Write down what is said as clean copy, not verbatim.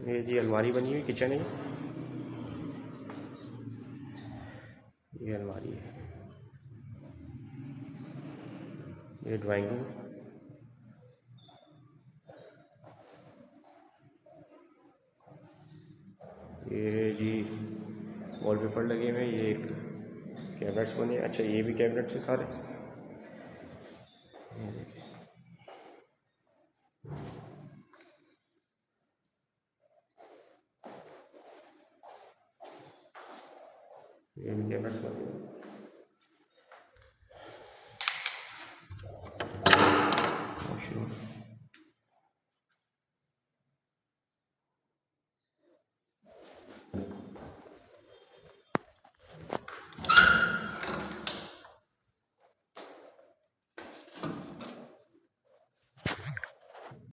ये जी अलमारी बनी हुई किचन है, ये अलमारी है, ये ड्राइंग रूम, ये जी वॉलपेपर लगे हुए हैं, ये कैबिनेट्स बने। अच्छा ये भी कैबिनेट्स हैं सारे, ये देखिए ये भी कैबिनेट्स बने हुए हैं। वॉशरूम